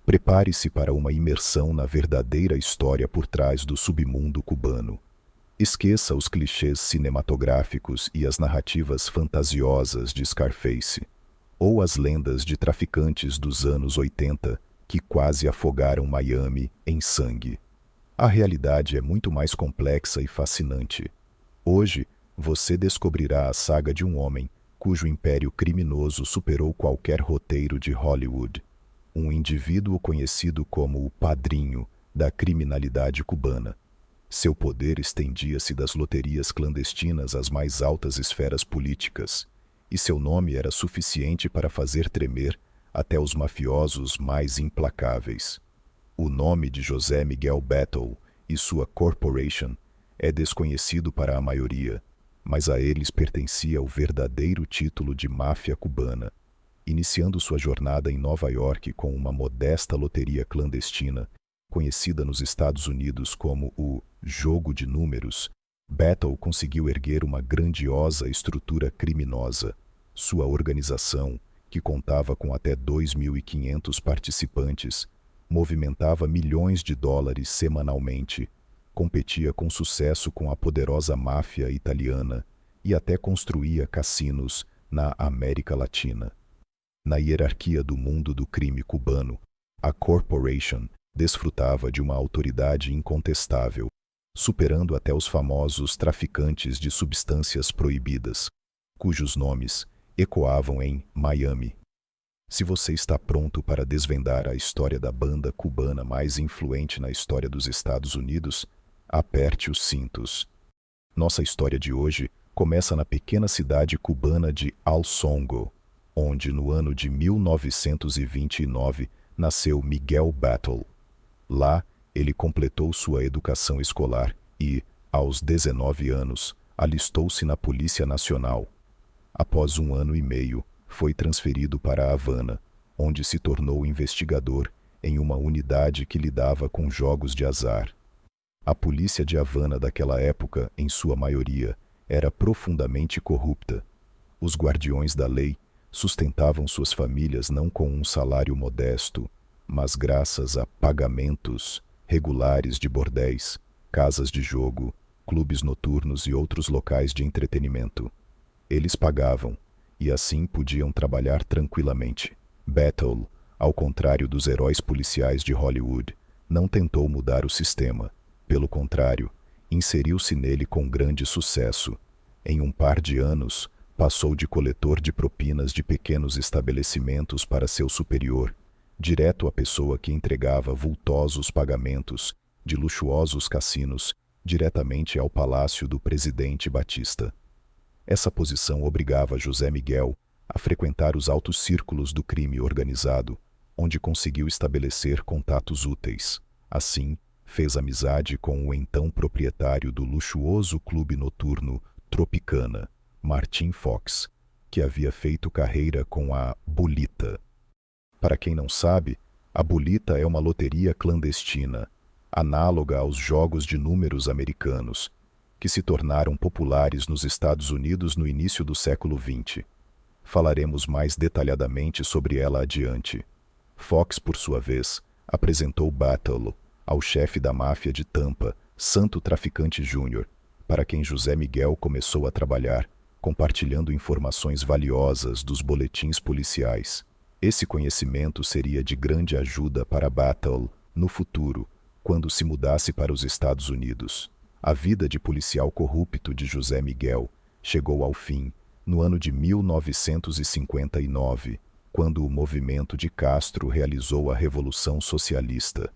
Prepare-se para uma imersão na verdadeira história por trás do submundo cubano. Esqueça os clichês cinematográficos e as narrativas fantasiosas de Scarface, ou as lendas de traficantes dos anos 80 que quase afogaram Miami em sangue. A realidade é muito mais complexa e fascinante. Hoje, você descobrirá a saga de um homem cujo império criminoso superou qualquer roteiro de Hollywood. Um indivíduo conhecido como o padrinho da criminalidade cubana. Seu poder estendia-se das loterias clandestinas às mais altas esferas políticas, e seu nome era suficiente para fazer tremer até os mafiosos mais implacáveis. O nome de José Miguel Batlle e sua corporation é desconhecido para a maioria, mas a eles pertencia o verdadeiro título de máfia cubana. Iniciando sua jornada em Nova York com uma modesta loteria clandestina, conhecida nos Estados Unidos como o Jogo de Números, Batlle conseguiu erguer uma grandiosa estrutura criminosa. Sua organização, que contava com até 2.500 participantes, movimentava milhões de dólares semanalmente, competia com sucesso com a poderosa máfia italiana e até construía cassinos na América Latina. Na hierarquia do mundo do crime cubano, a Corporation desfrutava de uma autoridade incontestável, superando até os famosos traficantes de substâncias proibidas, cujos nomes ecoavam em Miami. Se você está pronto para desvendar a história da banda cubana mais influente na história dos Estados Unidos, aperte os cintos. Nossa história de hoje começa na pequena cidade cubana de El Songo, onde no ano de 1929 nasceu Miguel Batlle. Lá, ele completou sua educação escolar e, aos 19 anos, alistou-se na Polícia Nacional. Após 1 ano e meio, foi transferido para Havana, onde se tornou investigador em uma unidade que lidava com jogos de azar. A polícia de Havana daquela época, em sua maioria, era profundamente corrupta. Os guardiões da lei sustentavam suas famílias não com um salário modesto, mas graças a pagamentos regulares de bordéis, casas de jogo, clubes noturnos e outros locais de entretenimento. Eles pagavam, e assim podiam trabalhar tranquilamente. Batlle, ao contrário dos heróis policiais de Hollywood, não tentou mudar o sistema. Pelo contrário, inseriu-se nele com grande sucesso. Em um par de anos, passou de coletor de propinas de pequenos estabelecimentos para seu superior, direto à pessoa que entregava vultosos pagamentos de luxuosos cassinos diretamente ao palácio do presidente Batista. Essa posição obrigava José Miguel a frequentar os altos círculos do crime organizado, onde conseguiu estabelecer contatos úteis. Assim, fez amizade com o então proprietário do luxuoso clube noturno Tropicana, Martin Fox, que havia feito carreira com a Bolita. Para quem não sabe, a Bolita é uma loteria clandestina, análoga aos jogos de números americanos, que se tornaram populares nos Estados Unidos no início do século XX. Falaremos mais detalhadamente sobre ela adiante. Fox, por sua vez, apresentou Batlle ao chefe da máfia de Tampa, Santo Traficante Júnior, para quem José Miguel começou a trabalhar, compartilhando informações valiosas dos boletins policiais. Esse conhecimento seria de grande ajuda para Batlle no futuro, quando se mudasse para os Estados Unidos. A vida de policial corrupto de José Miguel chegou ao fim no ano de 1959, quando o movimento de Castro realizou a Revolução Socialista.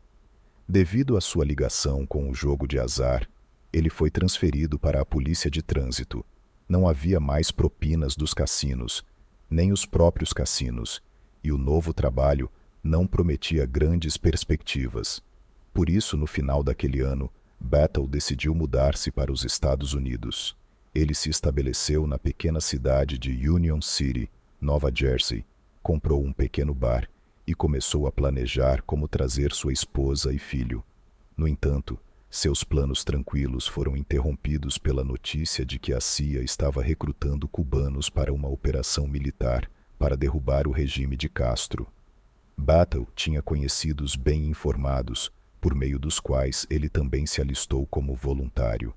Devido à sua ligação com o jogo de azar, ele foi transferido para a polícia de trânsito. Não havia mais propinas dos cassinos, nem os próprios cassinos, e o novo trabalho não prometia grandes perspectivas. Por isso, no final daquele ano, Batlle decidiu mudar-se para os Estados Unidos. Ele se estabeleceu na pequena cidade de Union City, Nova Jersey, comprou um pequeno bar e começou a planejar como trazer sua esposa e filho. No entanto, seus planos tranquilos foram interrompidos pela notícia de que a CIA estava recrutando cubanos para uma operação militar para derrubar o regime de Castro. Battle tinha conhecidos bem informados, por meio dos quais ele também se alistou como voluntário.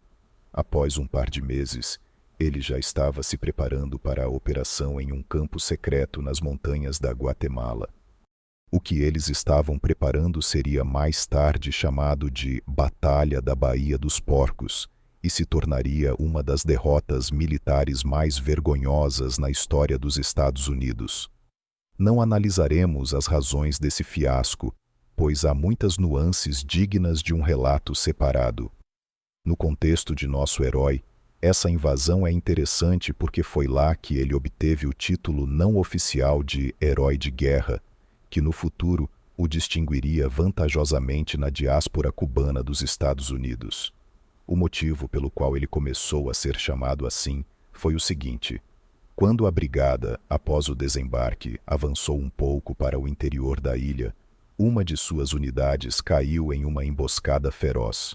Após um par de meses, ele já estava se preparando para a operação em um campo secreto nas montanhas da Guatemala. O que eles estavam preparando seria mais tarde chamado de Batalha da Baía dos Porcos e se tornaria uma das derrotas militares mais vergonhosas na história dos Estados Unidos. Não analisaremos as razões desse fiasco, pois há muitas nuances dignas de um relato separado. No contexto de nosso herói, essa invasão é interessante porque foi lá que ele obteve o título não oficial de Herói de Guerra, que no futuro o distinguiria vantajosamente na diáspora cubana dos Estados Unidos. O motivo pelo qual ele começou a ser chamado assim foi o seguinte: quando a brigada, após o desembarque, avançou um pouco para o interior da ilha, uma de suas unidades caiu em uma emboscada feroz.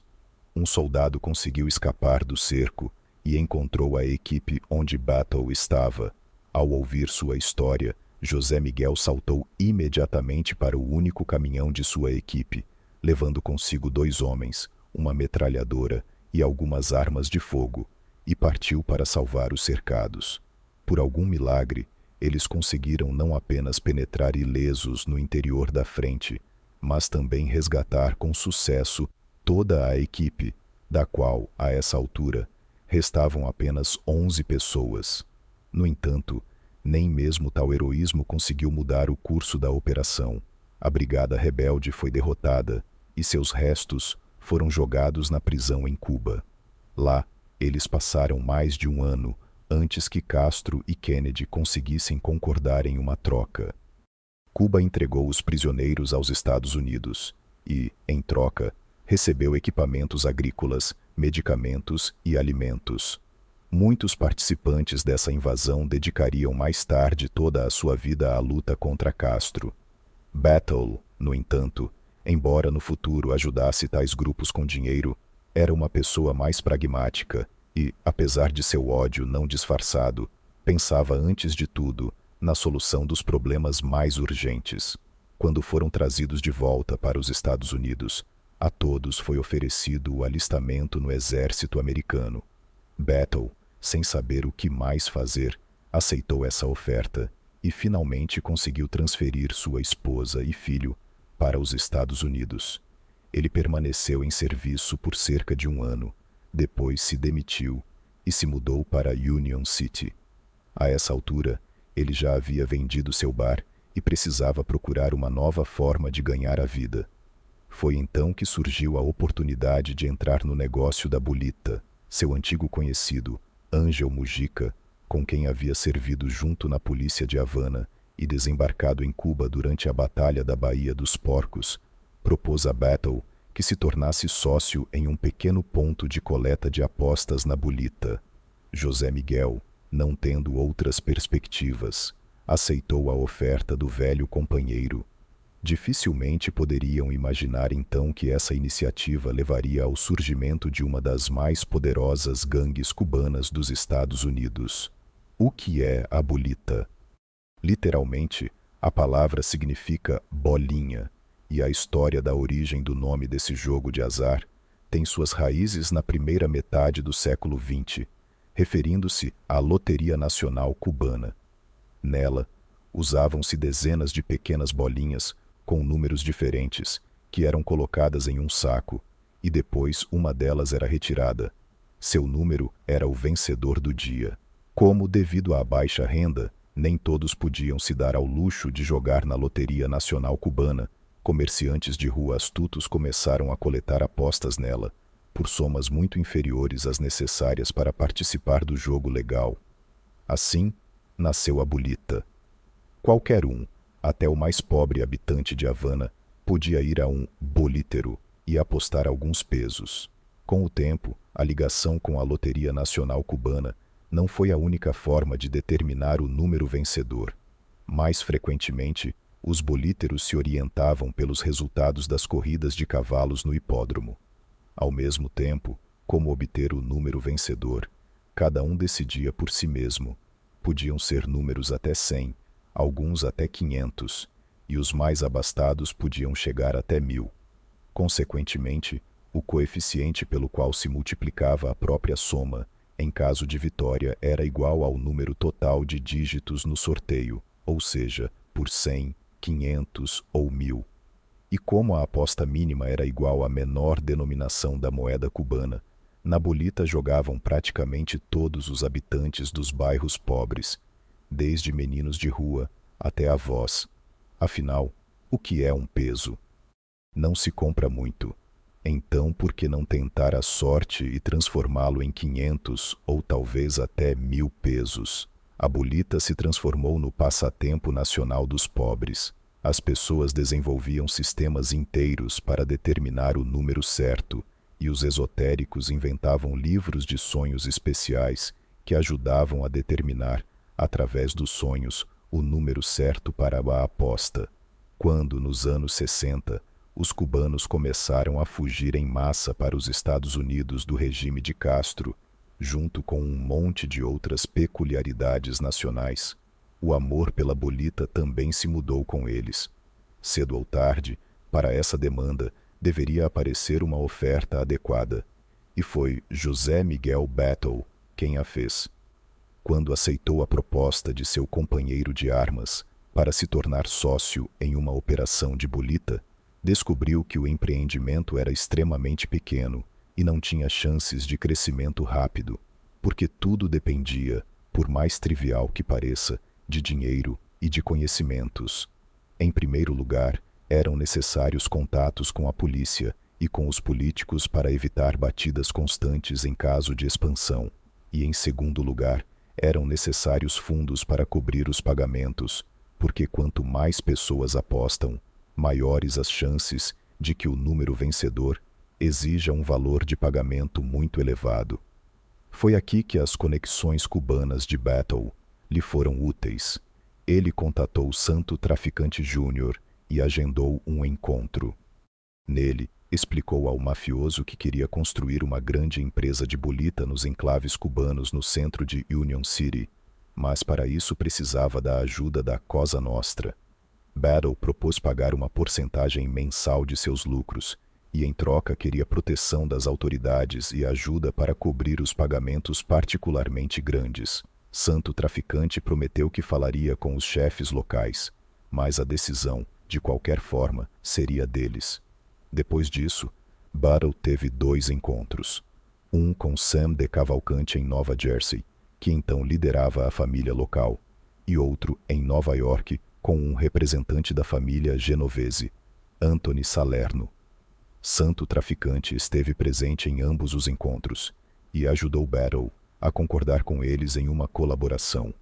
Um soldado conseguiu escapar do cerco e encontrou a equipe onde Battle estava. Ao ouvir sua história, José Miguel saltou imediatamente para o único caminhão de sua equipe, levando consigo 2 homens, uma metralhadora e algumas armas de fogo, e partiu para salvar os cercados. Por algum milagre, eles conseguiram não apenas penetrar ilesos no interior da frente, mas também resgatar com sucesso toda a equipe, da qual, a essa altura, restavam apenas 11 pessoas. No entanto, nem mesmo tal heroísmo conseguiu mudar o curso da operação. A brigada rebelde foi derrotada e seus restos foram jogados na prisão em Cuba. Lá, eles passaram mais de um ano antes que Castro e Kennedy conseguissem concordar em uma troca. Cuba entregou os prisioneiros aos Estados Unidos e, em troca, recebeu equipamentos agrícolas, medicamentos e alimentos. Muitos participantes dessa invasão dedicariam mais tarde toda a sua vida à luta contra Castro. Battle, no entanto, embora no futuro ajudasse tais grupos com dinheiro, era uma pessoa mais pragmática e, apesar de seu ódio não disfarçado, pensava antes de tudo na solução dos problemas mais urgentes. Quando foram trazidos de volta para os Estados Unidos, a todos foi oferecido o alistamento no exército americano. Battle, sem saber o que mais fazer, aceitou essa oferta e finalmente conseguiu transferir sua esposa e filho para os Estados Unidos. Ele permaneceu em serviço por cerca de um ano, depois se demitiu e se mudou para Union City. A essa altura, ele já havia vendido seu bar e precisava procurar uma nova forma de ganhar a vida. Foi então que surgiu a oportunidade de entrar no negócio da Bulita, seu antigo conhecido, Ángel Mujica, com quem havia servido junto na polícia de Havana e desembarcado em Cuba durante a Batalha da Baía dos Porcos, propôs a Battle que se tornasse sócio em um pequeno ponto de coleta de apostas na Bulita. José Miguel, não tendo outras perspectivas, aceitou a oferta do velho companheiro. Dificilmente poderiam imaginar então que essa iniciativa levaria ao surgimento de uma das mais poderosas gangues cubanas dos Estados Unidos. O que é a Bulita? Literalmente, a palavra significa bolinha, e a história da origem do nome desse jogo de azar tem suas raízes na primeira metade do século XX, referindo-se à Loteria Nacional Cubana. Nela, usavam-se dezenas de pequenas bolinhas com números diferentes, que eram colocadas em um saco, e depois uma delas era retirada. Seu número era o vencedor do dia. Como, devido à baixa renda, nem todos podiam se dar ao luxo de jogar na Loteria Nacional Cubana, comerciantes de rua astutos começaram a coletar apostas nela, por somas muito inferiores às necessárias para participar do jogo legal. Assim, nasceu a Bulita. Qualquer um, até o mais pobre habitante de Havana, podia ir a um bolítero e apostar alguns pesos. Com o tempo, a ligação com a Loteria Nacional Cubana não foi a única forma de determinar o número vencedor. Mais frequentemente, os bolíteros se orientavam pelos resultados das corridas de cavalos no hipódromo. Ao mesmo tempo, como obter o número vencedor, cada um decidia por si mesmo. Podiam ser números até 100, alguns até 500, e os mais abastados podiam chegar até 1000. Consequentemente, o coeficiente pelo qual se multiplicava a própria soma, em caso de vitória, era igual ao número total de dígitos no sorteio, ou seja, por 100, 500 ou 1000. E como a aposta mínima era igual à menor denominação da moeda cubana, na bolita jogavam praticamente todos os habitantes dos bairros pobres, desde meninos de rua até avós. Afinal, o que é um peso? Não se compra muito. Então, por que não tentar a sorte e transformá-lo em 500 ou talvez até 1000 pesos? A bolita se transformou no passatempo nacional dos pobres. As pessoas desenvolviam sistemas inteiros para determinar o número certo, e os esotéricos inventavam livros de sonhos especiais que ajudavam a determinar, através dos sonhos, o número certo para a aposta. Quando, nos anos 60, os cubanos começaram a fugir em massa para os Estados Unidos do regime de Castro, junto com um monte de outras peculiaridades nacionais, o amor pela bolita também se mudou com eles. Cedo ou tarde, para essa demanda, deveria aparecer uma oferta adequada, e foi José Miguel Batlle quem a fez. Quando aceitou a proposta de seu companheiro de armas para se tornar sócio em uma operação de bolita, descobriu que o empreendimento era extremamente pequeno e não tinha chances de crescimento rápido, porque tudo dependia, por mais trivial que pareça, de dinheiro e de conhecimentos. Em primeiro lugar, eram necessários contatos com a polícia e com os políticos para evitar batidas constantes em caso de expansão, e em segundo lugar, eram necessários fundos para cobrir os pagamentos, porque quanto mais pessoas apostam, maiores as chances de que o número vencedor exija um valor de pagamento muito elevado. Foi aqui que as conexões cubanas de Batlle lhe foram úteis. Ele contatou Santo Traficante Júnior e agendou um encontro. Nele, explicou ao mafioso que queria construir uma grande empresa de bolita nos enclaves cubanos no centro de Union City, mas para isso precisava da ajuda da Cosa Nostra. Batlle propôs pagar uma porcentagem mensal de seus lucros, e em troca queria proteção das autoridades e ajuda para cobrir os pagamentos particularmente grandes. Santo Traficante prometeu que falaria com os chefes locais, mas a decisão, de qualquer forma, seria deles. Depois disso, Batlle teve 2 encontros. Um com Sam de Cavalcante em Nova Jersey, que então liderava a família local, e outro em Nova York com um representante da família genovese, Anthony Salerno. Santo Traficante esteve presente em ambos os encontros e ajudou Batlle a concordar com eles em uma colaboração.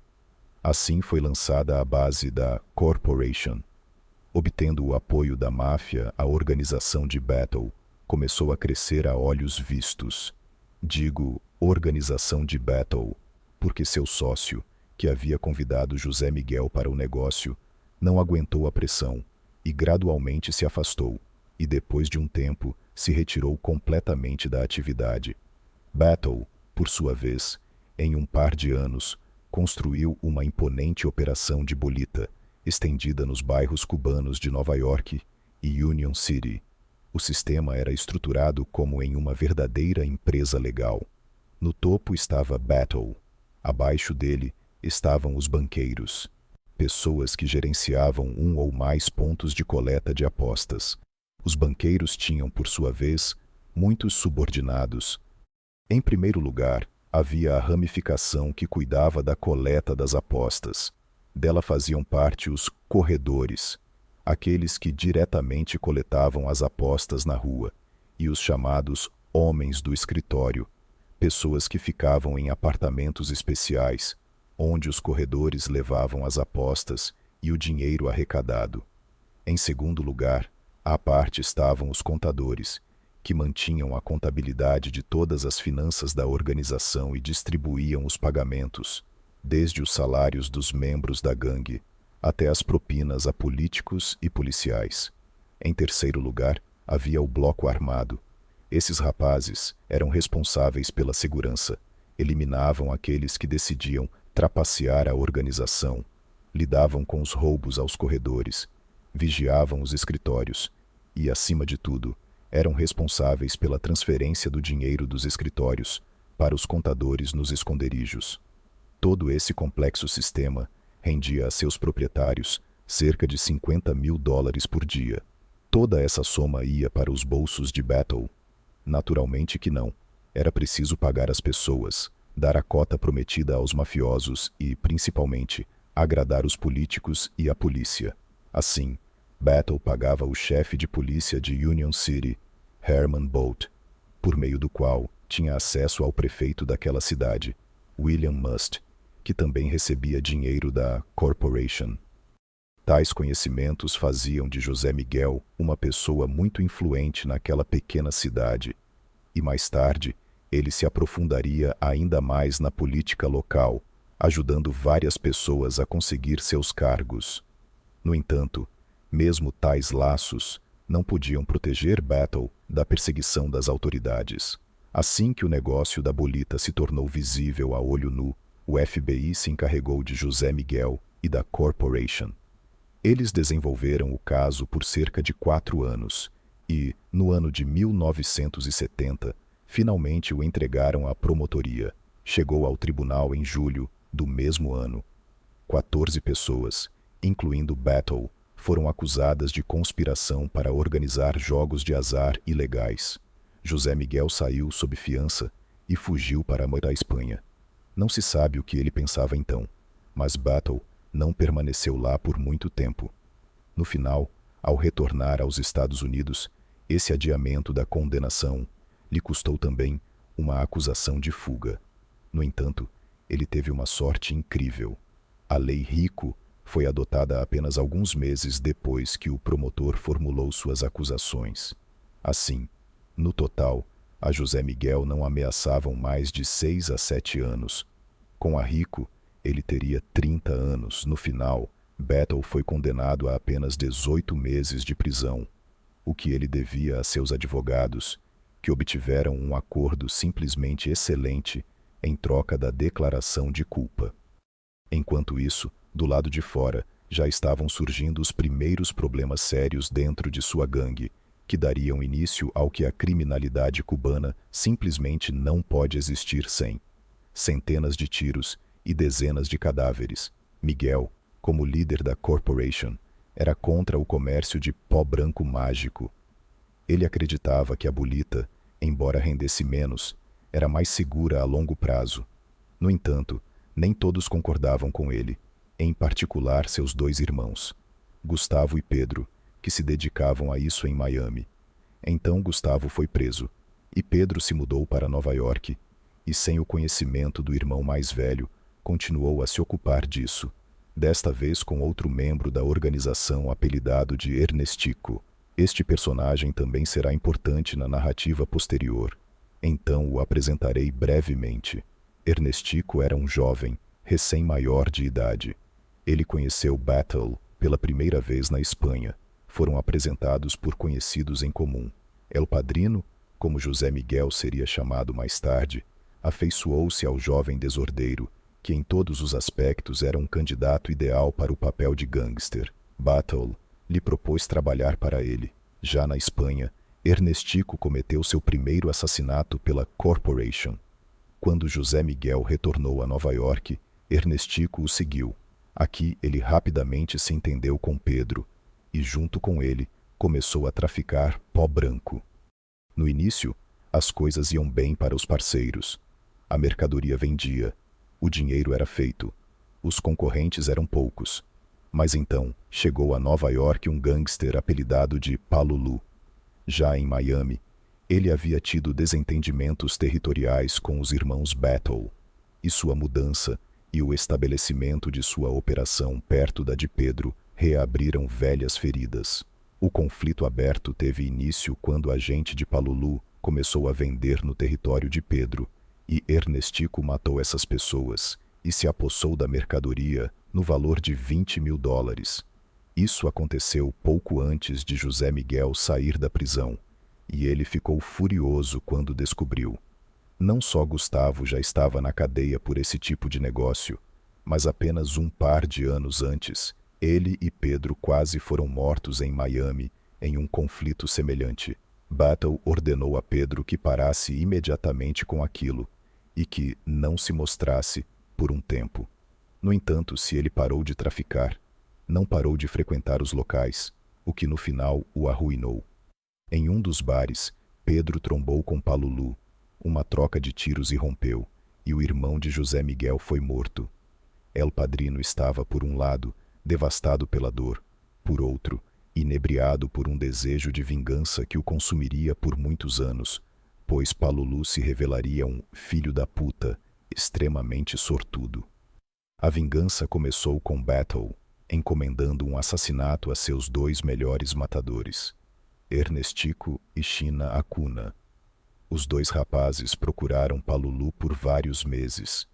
Assim foi lançada a base da Corporation. Obtendo o apoio da máfia, a organização de Batlle começou a crescer a olhos vistos. Digo organização de Batlle, porque seu sócio, que havia convidado José Miguel para o negócio, não aguentou a pressão e gradualmente se afastou, e depois de um tempo se retirou completamente da atividade. Batlle, por sua vez, em um par de anos, construiu uma imponente operação de bolita, estendida nos bairros cubanos de Nova York e Union City. O sistema era estruturado como em uma verdadeira empresa legal. No topo estava Batlle. Abaixo dele estavam os banqueiros, pessoas que gerenciavam um ou mais pontos de coleta de apostas. Os banqueiros tinham, por sua vez, muitos subordinados. Em primeiro lugar, havia a ramificação que cuidava da coleta das apostas. Dela faziam parte os corredores, aqueles que diretamente coletavam as apostas na rua, e os chamados homens do escritório, pessoas que ficavam em apartamentos especiais, onde os corredores levavam as apostas e o dinheiro arrecadado. Em segundo lugar, à parte estavam os contadores, que mantinham a contabilidade de todas as finanças da organização e distribuíam os pagamentos, desde os salários dos membros da gangue até as propinas a políticos e policiais. Em terceiro lugar, havia o bloco armado. Esses rapazes eram responsáveis pela segurança, eliminavam aqueles que decidiam trapacear a organização, lidavam com os roubos aos corredores vigiavam os escritórios e, acima de tudo, eram responsáveis pela transferência do dinheiro dos escritórios para os contadores nos esconderijos. Todo esse complexo sistema rendia a seus proprietários cerca de $50.000 por dia. Toda essa soma ia para os bolsos de Battle? Naturalmente que não. Era preciso pagar as pessoas, dar a cota prometida aos mafiosos e, principalmente, agradar os políticos e a polícia. Assim, Battle pagava o chefe de polícia de Union City, Herman Bolt, por meio do qual tinha acesso ao prefeito daquela cidade, William Must, que também recebia dinheiro da Corporation. Tais conhecimentos faziam de José Miguel uma pessoa muito influente naquela pequena cidade, e mais tarde ele se aprofundaria ainda mais na política local, ajudando várias pessoas a conseguir seus cargos. No entanto, mesmo tais laços não podiam proteger Battle da perseguição das autoridades. Assim que o negócio da bolita se tornou visível a olho nu, o FBI se encarregou de José Miguel e da Corporation. Eles desenvolveram o caso por cerca de 4 anos e, no ano de 1970, finalmente o entregaram à promotoria. Chegou ao tribunal em julho do mesmo ano. 14 pessoas, incluindo Battle, foram acusadas de conspiração para organizar jogos de azar ilegais. José Miguel saiu sob fiança e fugiu para a Espanha. Não se sabe o que ele pensava então, mas Battle não permaneceu lá por muito tempo. No final, ao retornar aos Estados Unidos, esse adiamento da condenação lhe custou também uma acusação de fuga. No entanto, ele teve uma sorte incrível. A Lei Rico foi adotada apenas alguns meses depois que o promotor formulou suas acusações. Assim, no total, a José Miguel não ameaçavam mais de 6 a 7 anos. Com a Rico, ele teria 30 anos. No final, Battle foi condenado a apenas 18 meses de prisão, o que ele devia a seus advogados, que obtiveram um acordo simplesmente excelente em troca da declaração de culpa. Enquanto isso, do lado de fora, já estavam surgindo os primeiros problemas sérios dentro de sua gangue, que dariam início ao que a criminalidade cubana simplesmente não pode existir sem. Centenas de tiros e dezenas de cadáveres. Miguel, como líder da Corporation, era contra o comércio de pó branco mágico. Ele acreditava que a bolita, embora rendesse menos, era mais segura a longo prazo. No entanto, nem todos concordavam com ele, em particular seus 2 irmãos, Gustavo e Pedro, que se dedicavam a isso em Miami. Então Gustavo foi preso, e Pedro se mudou para Nova York, e sem o conhecimento do irmão mais velho, continuou a se ocupar disso, desta vez com outro membro da organização apelidado de Ernestico. Este personagem também será importante na narrativa posterior. Então o apresentarei brevemente. Ernestico era um jovem, recém-maior de idade. Ele conheceu Battle pela primeira vez na Espanha. Foram apresentados por conhecidos em comum. El Padrino, como José Miguel seria chamado mais tarde, afeiçoou-se ao jovem desordeiro, que em todos os aspectos era um candidato ideal para o papel de gangster. Battle lhe propôs trabalhar para ele. Já na Espanha, Ernestico cometeu seu primeiro assassinato pela Corporation. Quando José Miguel retornou a Nova York, Ernestico o seguiu. Aqui ele rapidamente se entendeu com Pedro e, junto com ele, começou a traficar pó branco. No início, as coisas iam bem para os parceiros. A mercadoria vendia, o dinheiro era feito, os concorrentes eram poucos. Mas então chegou a Nova York um gangster apelidado de Palulu. Já em Miami, ele havia tido desentendimentos territoriais com os irmãos Battle, e sua mudança e o estabelecimento de sua operação perto da de Pedro reabriram velhas feridas. O conflito aberto teve início quando a gente de Palulu começou a vender no território de Pedro, e Ernestico matou essas pessoas e se apossou da mercadoria no valor de $20.000. Isso aconteceu pouco antes de José Miguel sair da prisão, e ele ficou furioso quando descobriu. Não só Gustavo já estava na cadeia por esse tipo de negócio, mas apenas um par de anos antes, Ele e Pedro quase foram mortos em Miami, em um conflito semelhante. Battle ordenou a Pedro que parasse imediatamente com aquilo e que não se mostrasse por um tempo. No entanto, se ele parou de traficar, não parou de frequentar os locais, o que no final o arruinou. Em um dos bares, Pedro trombou com Palulu. Uma troca de tiros irrompeu, e o irmão de José Miguel foi morto. El Padrino estava, por um lado, devastado pela dor, por outro, inebriado por um desejo de vingança que o consumiria por muitos anos, pois Palulu se revelaria um filho da puta, extremamente sortudo. A vingança começou com Battle, encomendando um assassinato a seus dois melhores matadores, Ernestico e China Acuna. Os dois rapazes procuraram Palulu por vários meses.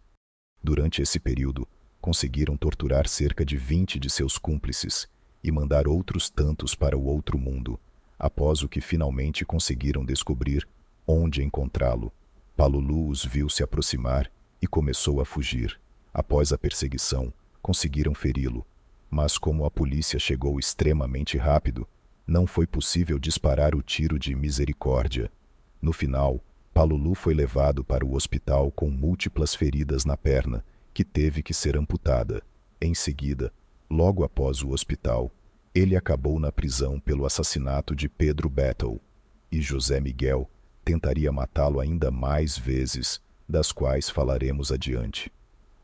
Durante esse período, conseguiram torturar cerca de 20 de seus cúmplices e mandar outros tantos para o outro mundo, após o que finalmente conseguiram descobrir onde encontrá-lo. Palulu os viu se aproximar e começou a fugir. Após a perseguição, conseguiram feri-lo, mas como a polícia chegou extremamente rápido, não foi possível disparar o tiro de misericórdia. No final, Palulu foi levado para o hospital com múltiplas feridas na perna, que teve que ser amputada. Em seguida, logo após o hospital, ele acabou na prisão pelo assassinato de Pedro Battle, e José Miguel tentaria matá-lo ainda mais vezes, das quais falaremos adiante.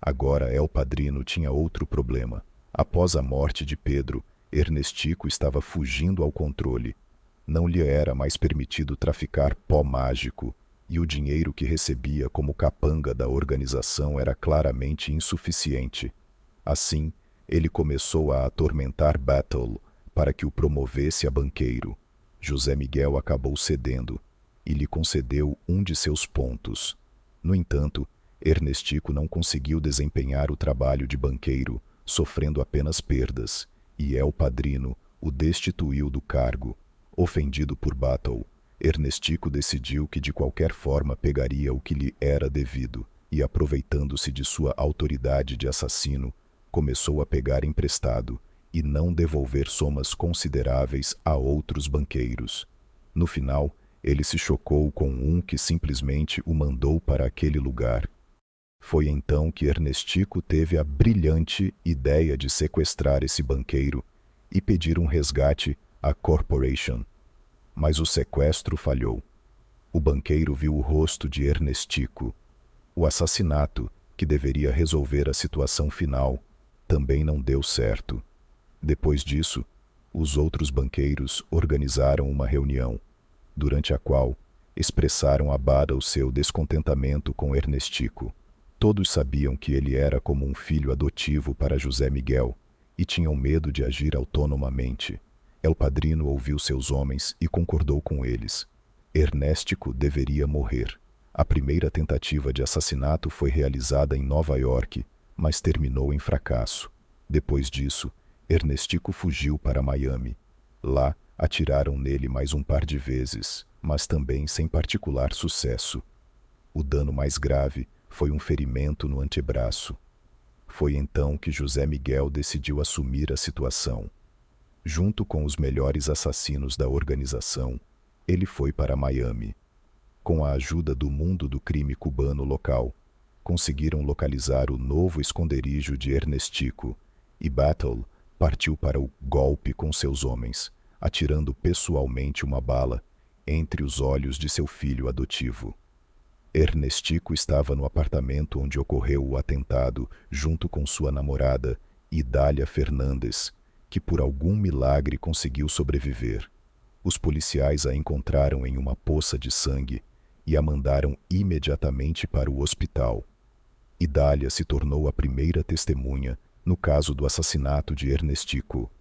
Agora El Padrino tinha outro problema. Após a morte de Pedro, Ernestico estava fugindo ao controle. Não lhe era mais permitido traficar pó mágico, e o dinheiro que recebia como capanga da organização era claramente insuficiente. Assim, ele começou a atormentar Battle para que o promovesse a banqueiro. José Miguel acabou cedendo e lhe concedeu um de seus pontos. No entanto, Ernestico não conseguiu desempenhar o trabalho de banqueiro, sofrendo apenas perdas, e El Padrino o destituiu do cargo. Ofendido por Battle, Ernestico decidiu que de qualquer forma pegaria o que lhe era devido, e aproveitando-se de sua autoridade de assassino, começou a pegar emprestado e não devolver somas consideráveis a outros banqueiros. No final, ele se chocou com um que simplesmente o mandou para aquele lugar. Foi então que Ernestico teve a brilhante ideia de sequestrar esse banqueiro e pedir um resgate à Corporation. Mas o sequestro falhou. O banqueiro viu o rosto de Ernestico. O assassinato, que deveria resolver a situação final, também não deu certo. Depois disso, os outros banqueiros organizaram uma reunião, durante a qual expressaram a Battle seu descontentamento com Ernestico. Todos sabiam que ele era como um filho adotivo para José Miguel e tinham medo de agir autonomamente. El Padrino ouviu seus homens e concordou com eles. Ernestico deveria morrer. A primeira tentativa de assassinato foi realizada em Nova York, mas terminou em fracasso. Depois disso, Ernestico fugiu para Miami. Lá, atiraram nele mais um par de vezes, mas também sem particular sucesso. O dano mais grave foi um ferimento no antebraço. Foi então que José Miguel decidiu assumir a situação. Junto com os melhores assassinos da organização, ele foi para Miami. Com a ajuda do mundo do crime cubano local, conseguiram localizar o novo esconderijo de Ernestico, e Battle partiu para o golpe com seus homens, atirando pessoalmente uma bala entre os olhos de seu filho adotivo. Ernestico estava no apartamento onde ocorreu o atentado, junto com sua namorada, Idália Fernandes, que por algum milagre conseguiu sobreviver. Os policiais a encontraram em uma poça de sangue e a mandaram imediatamente para o hospital. Idália se tornou a primeira testemunha no caso do assassinato de Ernestico.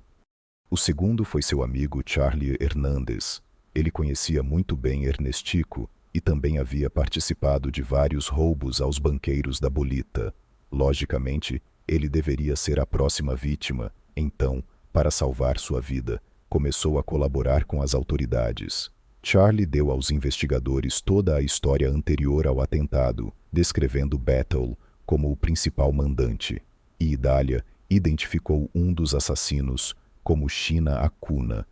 O segundo foi seu amigo Charlie Hernandez. Ele conhecia muito bem Ernestico e também havia participado de vários roubos aos banqueiros da Bolita. Logicamente, ele deveria ser a próxima vítima. Então, para salvar sua vida, começou a colaborar com as autoridades. Charlie deu aos investigadores toda a história anterior ao atentado, descrevendo Battle como o principal mandante, e Idália Identificou um dos assassinos como China Acuna.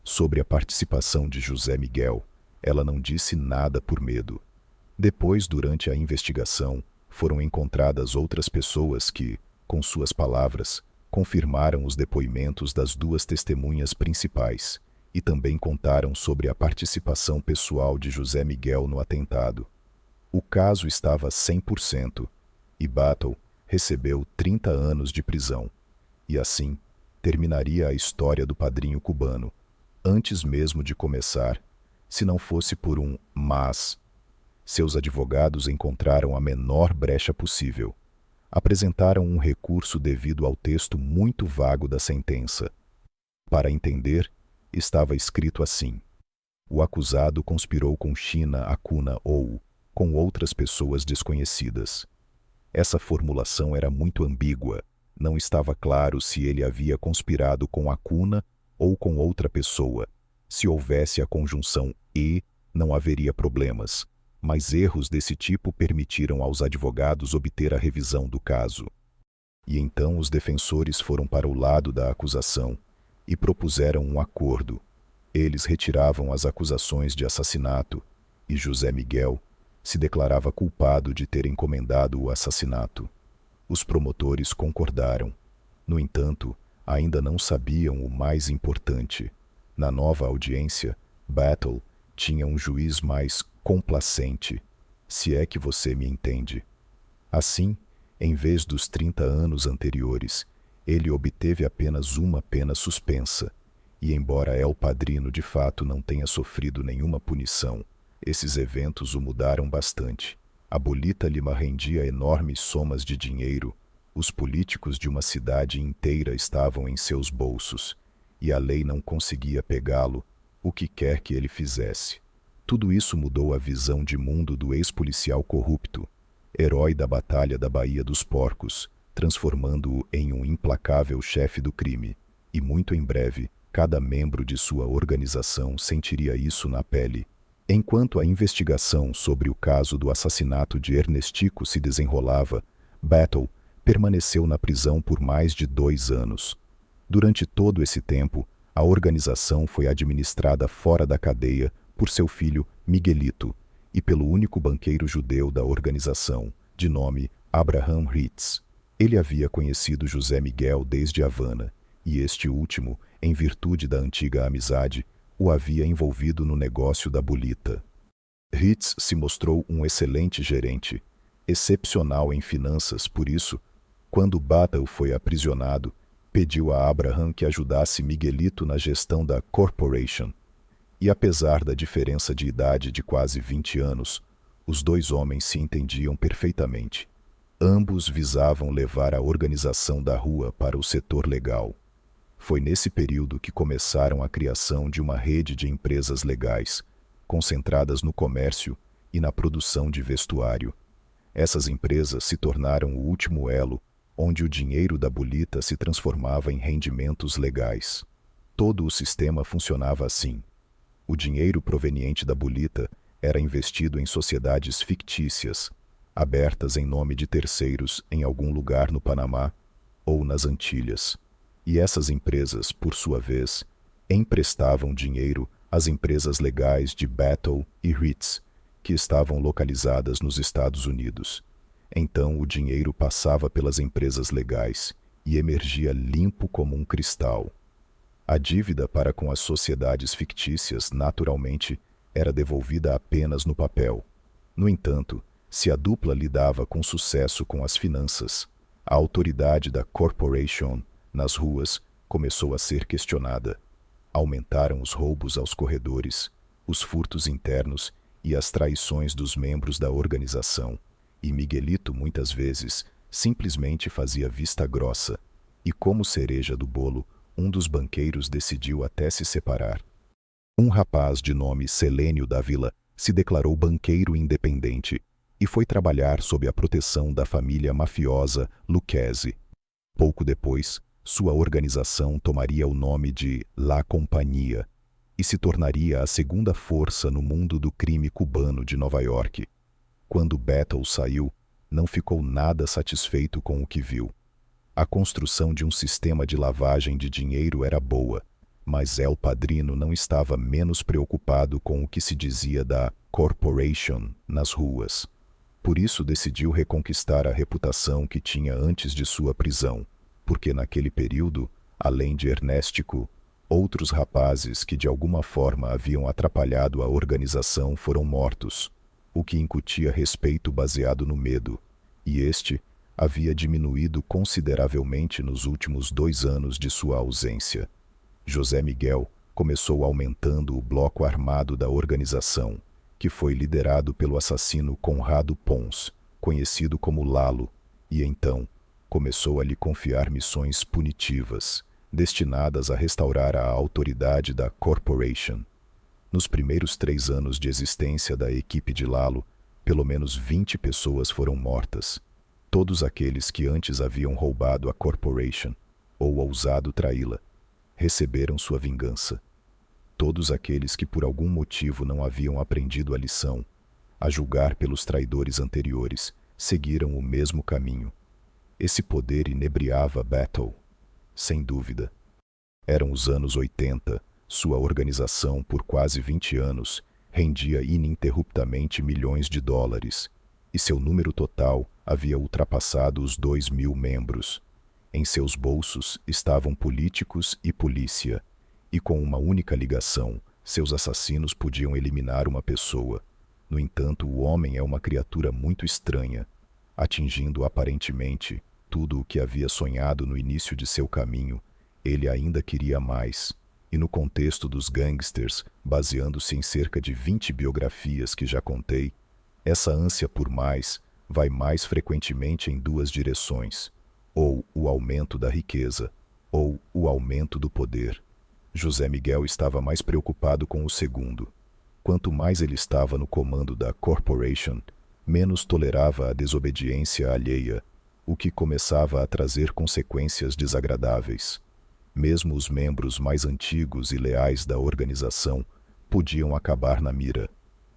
Sobre a participação de José Miguel, ela não disse nada por medo. Depois, durante a investigação, foram encontradas outras pessoas que, com suas palavras, confirmaram os depoimentos das duas testemunhas principais e também contaram sobre a participação pessoal de José Miguel no atentado. O caso estava 100% e Battle recebeu 30 anos de prisão. E assim, terminaria a história do padrinho cubano, antes mesmo de começar, se não fosse por um mas. Seus advogados encontraram a menor brecha possível. Apresentaram um recurso devido ao texto muito vago da sentença. Para entender, estava escrito assim: o acusado conspirou com China Acuna ou com outras pessoas desconhecidas. Essa formulação era muito ambígua. Não estava claro se ele havia conspirado com Acuna ou com outra pessoa. Se houvesse a conjunção e, não haveria problemas, mas erros desse tipo permitiram aos advogados obter a revisão do caso. E então os defensores foram para o lado da acusação e propuseram um acordo. Eles retiravam as acusações de assassinato e José Miguel se declarava culpado de ter encomendado o assassinato. Os promotores concordaram. No entanto, ainda não sabiam o mais importante. Na nova audiência, Battle tinha um juiz mais complacente, se é que você me entende. Assim, em vez dos 30 anos anteriores, ele obteve apenas uma pena suspensa, e embora El Padrino de fato não tenha sofrido nenhuma punição, esses eventos o mudaram bastante. A bolita lhe rendia enormes somas de dinheiro, os políticos de uma cidade inteira estavam em seus bolsos, e a lei não conseguia pegá-lo, o que quer que ele fizesse. Tudo isso mudou a visão de mundo do ex-policial corrupto, herói da Batalha da Baía dos Porcos, transformando-o em um implacável chefe do crime. E muito em breve, cada membro de sua organização sentiria isso na pele. Enquanto a investigação sobre o caso do assassinato de Ernestico se desenrolava, Battle permaneceu na prisão por mais de 2 anos. Durante todo esse tempo, a organização foi administrada fora da cadeia por seu filho Miguelito e pelo único banqueiro judeu da organização, de nome Abraham Ritz. Ele havia conhecido José Miguel desde Havana, e este último, em virtude da antiga amizade, o havia envolvido no negócio da bolita. Ritz se mostrou um excelente gerente, excepcional em finanças, por isso, quando Battle foi aprisionado, pediu a Abraham que ajudasse Miguelito na gestão da Corporation. E apesar da diferença de idade de quase 20 anos, os dois homens se entendiam perfeitamente. Ambos visavam levar a organização da rua para o setor legal. Foi nesse período que começaram a criação de uma rede de empresas legais, concentradas no comércio e na produção de vestuário. Essas empresas se tornaram o último elo, onde o dinheiro da bolita se transformava em rendimentos legais. Todo o sistema funcionava assim. O dinheiro proveniente da bolita era investido em sociedades fictícias, abertas em nome de terceiros em algum lugar no Panamá ou nas Antilhas. E essas empresas, por sua vez, emprestavam dinheiro às empresas legais de Battle e Ritz, que estavam localizadas nos Estados Unidos. Então o dinheiro passava pelas empresas legais e emergia limpo como um cristal. A dívida para com as sociedades fictícias, naturalmente, era devolvida apenas no papel. No entanto, se a dupla lidava com sucesso com as finanças, a autoridade da Corporation nas ruas começou a ser questionada. Aumentaram os roubos aos corredores, os furtos internos e as traições dos membros da organização, e Miguelito muitas vezes simplesmente fazia vista grossa, e como cereja do bolo, um dos banqueiros decidiu até se separar. Um rapaz de nome Selênio Dávila se declarou banqueiro independente e foi trabalhar sob a proteção da família mafiosa Lucchesi. Pouco depois, sua organização tomaria o nome de La Companhia e se tornaria a segunda força no mundo do crime cubano de Nova York. Quando Battle saiu, não ficou nada satisfeito com o que viu. A construção de um sistema de lavagem de dinheiro era boa, mas El Padrino não estava menos preocupado com o que se dizia da corporation nas ruas. Por isso decidiu reconquistar a reputação que tinha antes de sua prisão, porque naquele período, além de Ernéstico, outros rapazes que de alguma forma haviam atrapalhado a organização foram mortos, o que incutia respeito baseado no medo, e este havia diminuído consideravelmente nos últimos 2 anos de sua ausência. José Miguel começou aumentando o bloco armado da organização, que foi liderado pelo assassino Conrado Pons, conhecido como Lalo, e então começou a lhe confiar missões punitivas, destinadas a restaurar a autoridade da Corporation. Nos primeiros 3 anos de existência da equipe de Lalo, pelo menos 20 pessoas foram mortas. Todos aqueles que antes haviam roubado a Corporation, ou ousado traí-la, receberam sua vingança. Todos aqueles que por algum motivo não haviam aprendido a lição, a julgar pelos traidores anteriores, seguiram o mesmo caminho. Esse poder inebriava Battle. Sem dúvida. Eram os anos 80, sua organização, por quase 20 anos, rendia ininterruptamente milhões de dólares, e seu número total havia ultrapassado os 2.000 membros. Em seus bolsos estavam políticos e polícia, e com uma única ligação, seus assassinos podiam eliminar uma pessoa. No entanto, o homem é uma criatura muito estranha, atingindo aparentemente tudo o que havia sonhado no início de seu caminho. Ele ainda queria mais, e no contexto dos gangsters, baseando-se em cerca de 20 biografias que já contei, essa ânsia por mais vai mais frequentemente em 2 direções: ou o aumento da riqueza, ou o aumento do poder. José Miguel estava mais preocupado com o segundo. Quanto mais ele estava no comando da Corporation, menos tolerava a desobediência alheia, o que começava a trazer consequências desagradáveis. Mesmo os membros mais antigos e leais da organização podiam acabar na mira.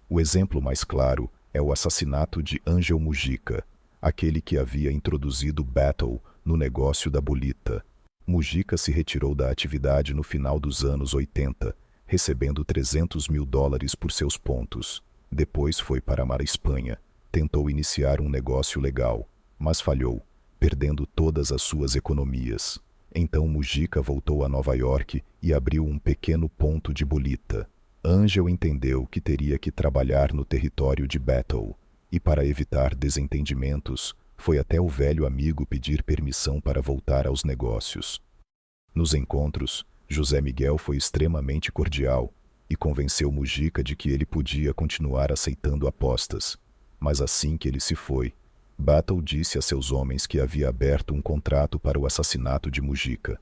O exemplo mais claro é o assassinato de Ángel Mujica, aquele que havia introduzido Battle no negócio da bolita. Mujica se retirou da atividade no final dos anos 80, recebendo $300 mil por seus pontos. Depois foi para a Espanha, tentou iniciar um negócio legal, mas falhou, perdendo todas as suas economias. Então Mujica voltou a Nova York e abriu um pequeno ponto de bolita. Ángel entendeu que teria que trabalhar no território de Battle, e para evitar desentendimentos, foi até o velho amigo pedir permissão para voltar aos negócios. Nos encontros, José Miguel foi extremamente cordial e convenceu Mujica de que ele podia continuar aceitando apostas. Mas assim que ele se foi, Battle disse a seus homens que havia aberto um contrato para o assassinato de Mujica.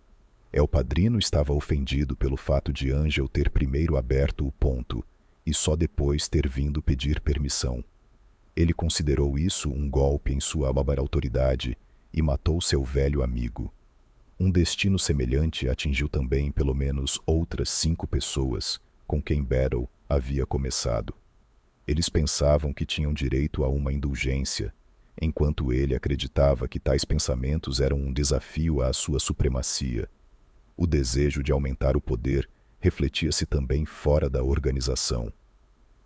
El Padrino estava ofendido pelo fato de Ángel ter primeiro aberto o ponto e só depois ter vindo pedir permissão. Ele considerou isso um golpe em sua autoridade e matou seu velho amigo. Um destino semelhante atingiu também pelo menos outras 5 pessoas com quem Battle havia começado. Eles pensavam que tinham direito a uma indulgência, enquanto ele acreditava que tais pensamentos eram um desafio à sua supremacia. O desejo de aumentar o poder refletia-se também fora da organização.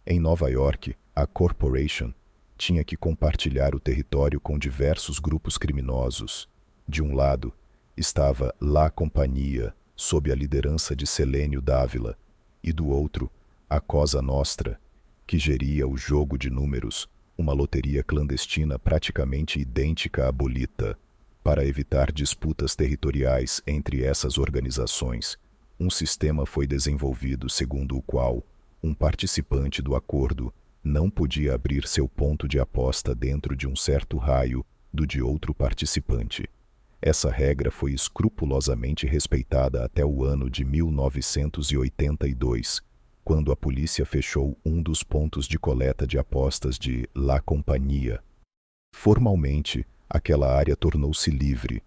Em Nova York, a Corporation tinha que compartilhar o território com diversos grupos criminosos. De um lado, estava La Companhia, sob a liderança de Selênio Dávila, e do outro, a Cosa Nostra, que geria o jogo de números, uma loteria clandestina praticamente idêntica à bolita. Para evitar disputas territoriais entre essas organizações, um sistema foi desenvolvido segundo o qual um participante do acordo não podia abrir seu ponto de aposta dentro de um certo raio do de outro participante. Essa regra foi escrupulosamente respeitada até o ano de 1982, quando a polícia fechou um dos pontos de coleta de apostas de La Companhia. Formalmente, aquela área tornou-se livre,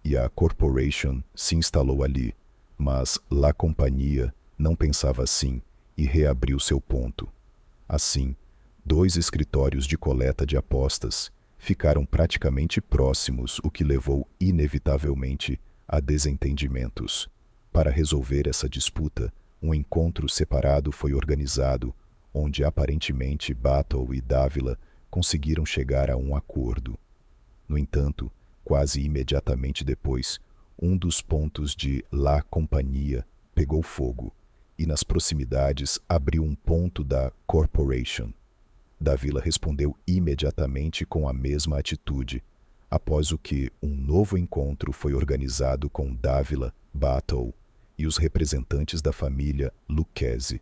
e a Corporation se instalou ali, mas La Companhia não pensava assim e reabriu seu ponto. Assim, 2 escritórios de coleta de apostas ficaram praticamente próximos, o que levou inevitavelmente a desentendimentos. Para resolver essa disputa, um encontro separado foi organizado, onde aparentemente Battle e Dávila conseguiram chegar a um acordo. No entanto, quase imediatamente depois, um dos pontos de La Companhia pegou fogo e nas proximidades abriu um ponto da Corporation. Dávila respondeu imediatamente com a mesma atitude, após o que um novo encontro foi organizado com Dávila, Battle e os representantes da família Lucchesi.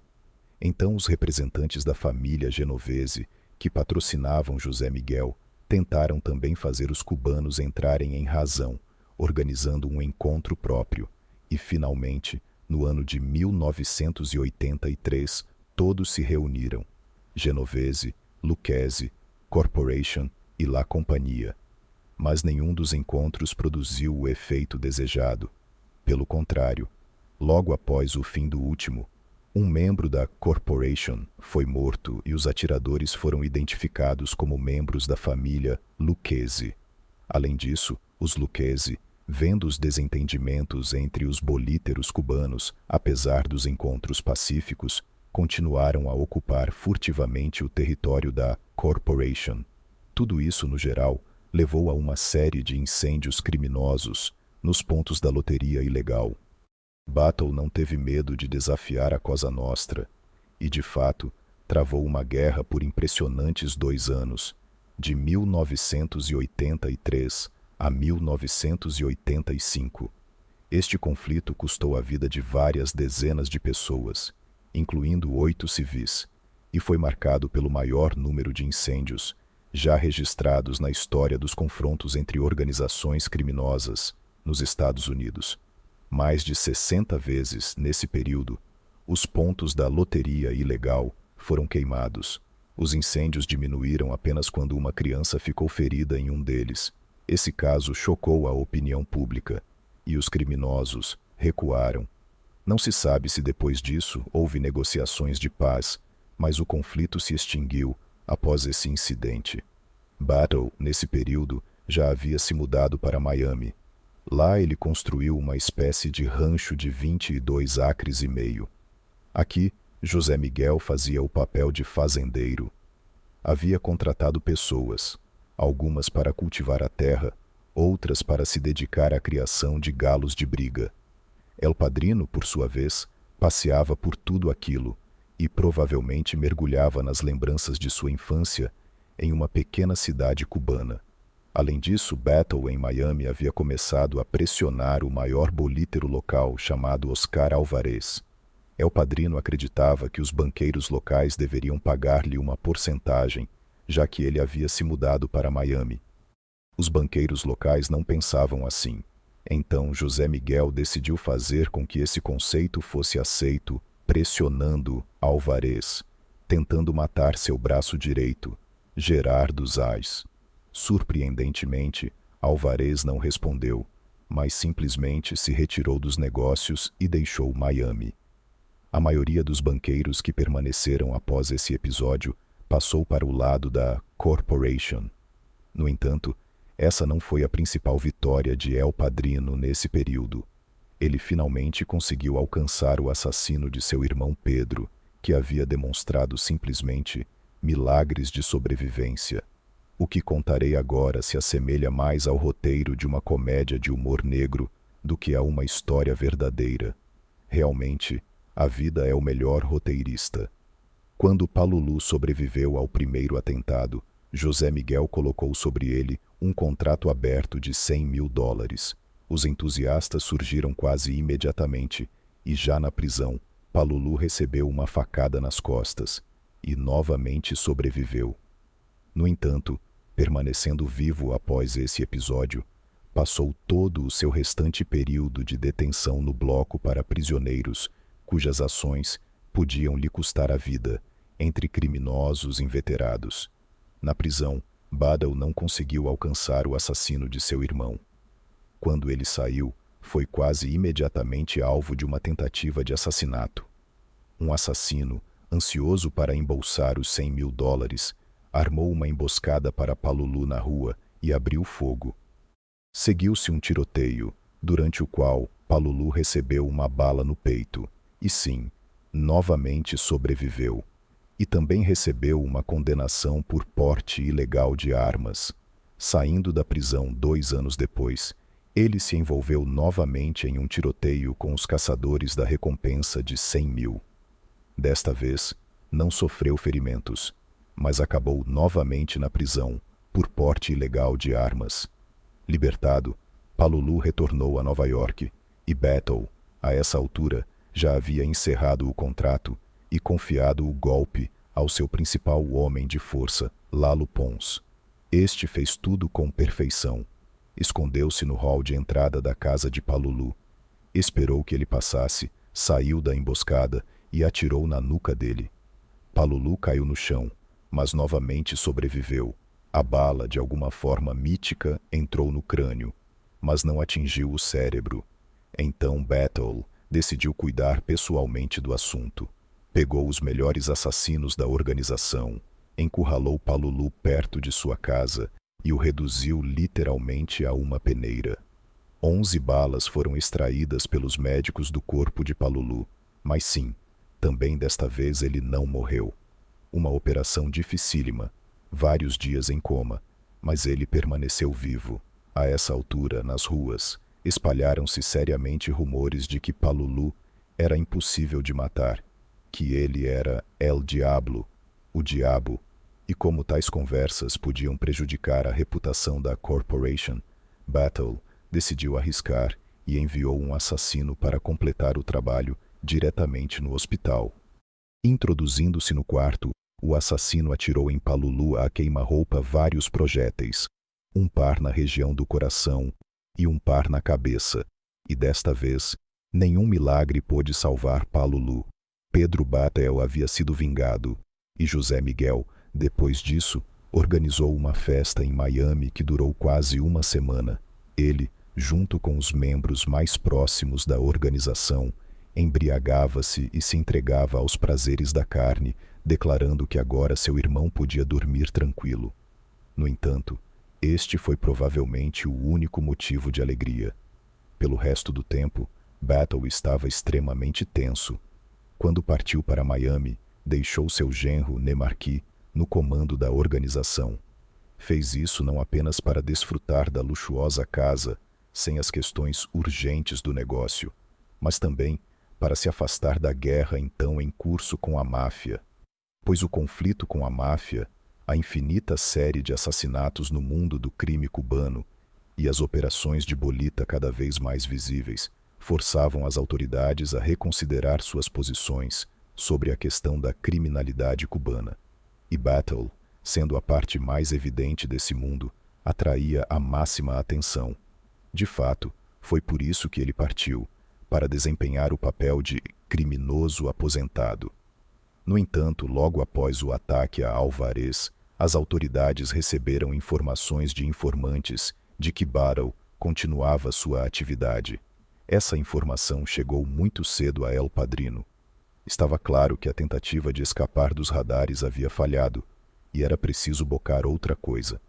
Então os representantes da família Genovese, que patrocinavam José Miguel, tentaram também fazer os cubanos entrarem em razão, organizando um encontro próprio, e finalmente, no ano de 1983, todos se reuniram. Genovese, Lucchesi, Corporation e La Companhia. Mas nenhum dos encontros produziu o efeito desejado. Pelo contrário, logo após o fim do último, um membro da Corporation foi morto e os atiradores foram identificados como membros da família Lucchesi. Além disso, os Lucchesi, vendo os desentendimentos entre os bolíteros cubanos, apesar dos encontros pacíficos, continuaram a ocupar furtivamente o território da Corporation. Tudo isso, no geral, levou a uma série de incêndios criminosos nos pontos da loteria ilegal. Battle não teve medo de desafiar a Cosa Nostra e, de fato, travou uma guerra por impressionantes 2 anos, de 1983 a 1985. Este conflito custou a vida de várias dezenas de pessoas, incluindo 8 civis, e foi marcado pelo maior número de incêndios já registrados na história dos confrontos entre organizações criminosas nos Estados Unidos. Mais de 60 vezes, nesse período, os pontos da loteria ilegal foram queimados. Os incêndios diminuíram apenas quando uma criança ficou ferida em um deles. Esse caso chocou a opinião pública, e os criminosos recuaram. Não se sabe se depois disso houve negociações de paz, mas o conflito se extinguiu após esse incidente. Battle, nesse período, já havia se mudado para Miami. Lá ele construiu uma espécie de rancho de 22 acres e meio. Aqui, José Miguel fazia o papel de fazendeiro. Havia contratado pessoas, algumas para cultivar a terra, outras para se dedicar à criação de galos de briga. El Padrino, por sua vez, passeava por tudo aquilo e provavelmente mergulhava nas lembranças de sua infância em uma pequena cidade cubana. Além disso, Battle, em Miami, havia começado a pressionar o maior bolítero local, chamado Oscar Alvarez. El Padrino acreditava que os banqueiros locais deveriam pagar-lhe uma porcentagem, já que ele havia se mudado para Miami. Os banqueiros locais não pensavam assim. Então, José Miguel decidiu fazer com que esse conceito fosse aceito, pressionando Alvarez, tentando matar seu braço direito, Gerardo Zais. Surpreendentemente, Alvarez não respondeu, mas simplesmente se retirou dos negócios e deixou Miami. A maioria dos banqueiros que permaneceram após esse episódio passou para o lado da Corporation. No entanto, essa não foi a principal vitória de El Padrino nesse período. Ele finalmente conseguiu alcançar o assassino de seu irmão Pedro, que havia demonstrado simplesmente milagres de sobrevivência. O que contarei agora se assemelha mais ao roteiro de uma comédia de humor negro do que a uma história verdadeira. Realmente, a vida é o melhor roteirista. Quando Palulu sobreviveu ao primeiro atentado, José Miguel colocou sobre ele um contrato aberto de $100 mil. Os entusiastas surgiram quase imediatamente, e já na prisão, Palulu recebeu uma facada nas costas, e novamente sobreviveu. No entanto, permanecendo vivo após esse episódio, passou todo o seu restante período de detenção no bloco para prisioneiros, cujas ações podiam lhe custar a vida, entre criminosos inveterados. Na prisão, Battle não conseguiu alcançar o assassino de seu irmão. Quando ele saiu, foi quase imediatamente alvo de uma tentativa de assassinato. Um assassino, ansioso para embolsar os $100 mil, armou uma emboscada para Palulu na rua e abriu fogo. Seguiu-se um tiroteio, durante o qual Palulu recebeu uma bala no peito, e sim, novamente sobreviveu. E também recebeu uma condenação por porte ilegal de armas. Saindo da prisão 2 anos depois, ele se envolveu novamente em um tiroteio com os caçadores da recompensa de 100 mil. Desta vez, não sofreu ferimentos, mas acabou novamente na prisão por porte ilegal de armas. Libertado, Palulu retornou a Nova York e Battle, a essa altura, já havia encerrado o contrato e confiado o golpe ao seu principal homem de força, Lalo Pons. Este fez tudo com perfeição. Escondeu-se no hall de entrada da casa de Palulu. Esperou que ele passasse, saiu da emboscada e atirou na nuca dele. Palulu caiu no chão, mas novamente sobreviveu. A bala, de alguma forma mítica, entrou no crânio, mas não atingiu o cérebro. Então Battle decidiu cuidar pessoalmente do assunto. Pegou os melhores assassinos da organização, encurralou Palulu perto de sua casa e o reduziu literalmente a uma peneira. 11 balas foram extraídas pelos médicos do corpo de Palulu, mas sim, também desta vez ele não morreu. Uma operação dificílima, vários dias em coma, mas ele permaneceu vivo. A essa altura, nas ruas, espalharam-se seriamente rumores de que Palulu era impossível de matar, que ele era El Diablo, o diabo, e como tais conversas podiam prejudicar a reputação da Corporation, Battle decidiu arriscar e enviou um assassino para completar o trabalho diretamente no hospital. Introduzindo-se no quarto, o assassino atirou em Palulu a queima-roupa vários projéteis, um par na região do coração e um par na cabeça, e desta vez, nenhum milagre pôde salvar Palulu. Pedro Battle havia sido vingado, e José Miguel, depois disso, organizou uma festa em Miami que durou quase uma semana. Ele, junto com os membros mais próximos da organização, embriagava-se e se entregava aos prazeres da carne, declarando que agora seu irmão podia dormir tranquilo. No entanto, este foi provavelmente o único motivo de alegria. Pelo resto do tempo, Battle estava extremamente tenso. Quando partiu para Miami, deixou seu genro Nemarque no comando da organização. Fez isso não apenas para desfrutar da luxuosa casa, sem as questões urgentes do negócio, mas também para se afastar da guerra então em curso com a máfia. Pois o conflito com a máfia, a infinita série de assassinatos no mundo do crime cubano e as operações de bolita cada vez mais visíveis forçavam as autoridades a reconsiderar suas posições sobre a questão da criminalidade cubana. E Battle, sendo a parte mais evidente desse mundo, atraía a máxima atenção. De fato, foi por isso que ele partiu, para desempenhar o papel de criminoso aposentado. No entanto, logo após o ataque a Alvarez, as autoridades receberam informações de informantes de que Battle continuava sua atividade. Essa informação chegou muito cedo a El Padrino. Estava claro que a tentativa de escapar dos radares havia falhado, e era preciso bocar outra coisa.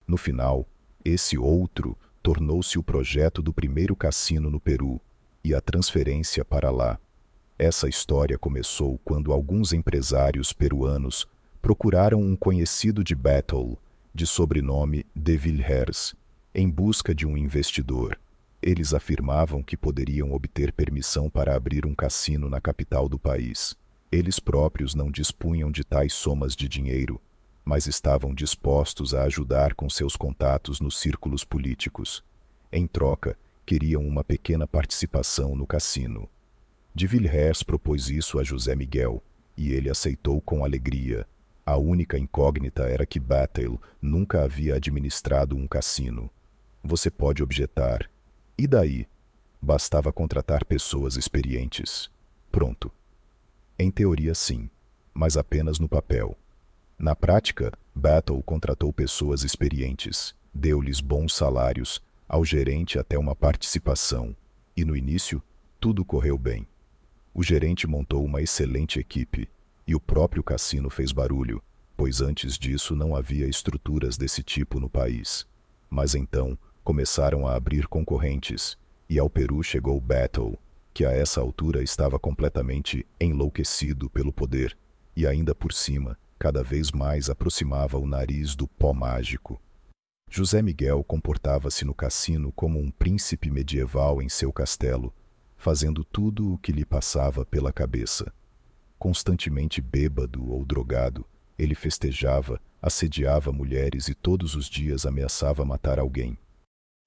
No final, esse outro tornou-se o projeto do primeiro cassino no Peru, e a transferência para lá. Essa história começou quando alguns empresários peruanos procuraram um conhecido de Battle, de sobrenome De Villers, em busca de um investidor. Eles afirmavam que poderiam obter permissão para abrir um cassino na capital do país. Eles próprios não dispunham de tais somas de dinheiro, mas estavam dispostos a ajudar com seus contatos nos círculos políticos. Em troca, queriam uma pequena participação no cassino. De Villers propôs isso a José Miguel, e ele aceitou com alegria. A única incógnita era que Battle nunca havia administrado um cassino. Você pode objetar. E daí? Bastava contratar pessoas experientes. Pronto. Em teoria, sim, mas apenas no papel. Na prática, Battle contratou pessoas experientes, deu-lhes bons salários, ao gerente até uma participação, e no início, tudo correu bem. O gerente montou uma excelente equipe, e o próprio cassino fez barulho, pois antes disso não havia estruturas desse tipo no país. Mas então começaram a abrir concorrentes, e ao Peru chegou Battle, que a essa altura estava completamente enlouquecido pelo poder, e ainda por cima, cada vez mais aproximava o nariz do pó mágico. José Miguel comportava-se no cassino como um príncipe medieval em seu castelo, fazendo tudo o que lhe passava pela cabeça. Constantemente bêbado ou drogado, ele festejava, assediava mulheres e todos os dias ameaçava matar alguém.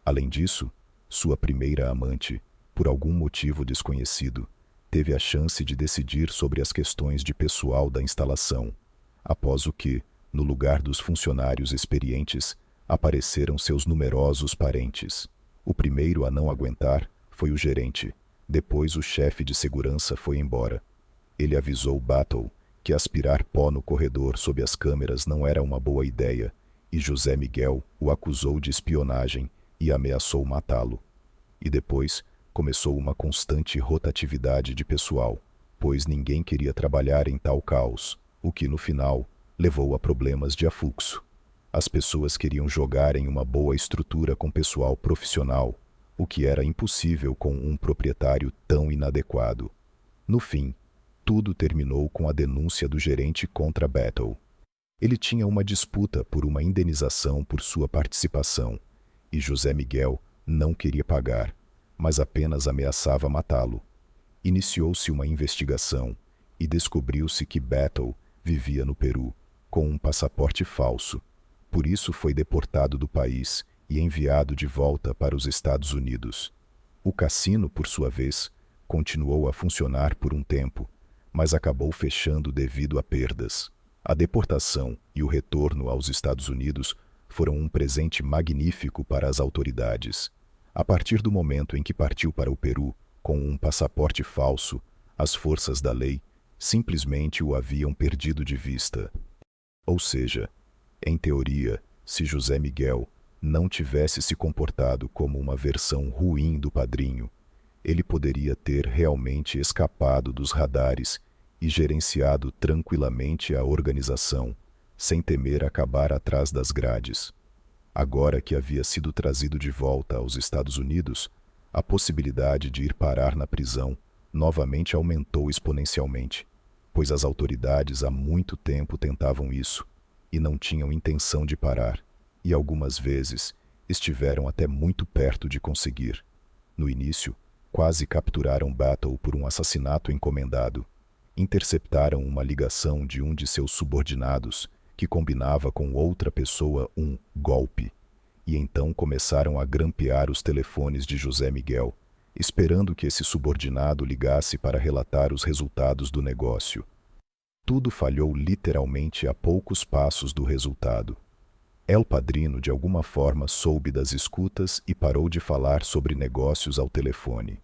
Além disso, sua primeira amante, por algum motivo desconhecido, teve a chance de decidir sobre as questões de pessoal da instalação, após o que, no lugar dos funcionários experientes, apareceram seus numerosos parentes. O primeiro a não aguentar foi o gerente. Depois o chefe de segurança foi embora. Ele avisou Battle que aspirar pó no corredor sob as câmeras não era uma boa ideia, e José Miguel o acusou de espionagem e ameaçou matá-lo. E depois começou uma constante rotatividade de pessoal, pois ninguém queria trabalhar em tal caos, o que no final levou a problemas de afluxo. As pessoas queriam jogar em uma boa estrutura com pessoal profissional, o que era impossível com um proprietário tão inadequado. No fim, tudo terminou com a denúncia do gerente contra Battle. Ele tinha uma disputa por uma indenização por sua participação, e José Miguel não queria pagar, mas apenas ameaçava matá-lo. Iniciou-se uma investigação e descobriu-se que Battle vivia no Peru, com um passaporte falso. Por isso foi deportado do país e enviado de volta para os Estados Unidos. O cassino, por sua vez, continuou a funcionar por um tempo, mas acabou fechando devido a perdas. A deportação e o retorno aos Estados Unidos foram um presente magnífico para as autoridades. A partir do momento em que partiu para o Peru com um passaporte falso, as forças da lei simplesmente o haviam perdido de vista. Ou seja, em teoria, se José Miguel não tivesse se comportado como uma versão ruim do padrinho, ele poderia ter realmente escapado dos radares e gerenciado tranquilamente a organização, sem temer acabar atrás das grades. Agora que havia sido trazido de volta aos Estados Unidos, a possibilidade de ir parar na prisão novamente aumentou exponencialmente, pois as autoridades há muito tempo tentavam isso e não tinham intenção de parar, e algumas vezes estiveram até muito perto de conseguir. No início, quase capturaram Battle por um assassinato encomendado. Interceptaram uma ligação de um de seus subordinados que combinava com outra pessoa um golpe, e então começaram a grampear os telefones de José Miguel, esperando que esse subordinado ligasse para relatar os resultados do negócio. Tudo falhou literalmente a poucos passos do resultado. El Padrino de alguma forma soube das escutas e parou de falar sobre negócios ao telefone.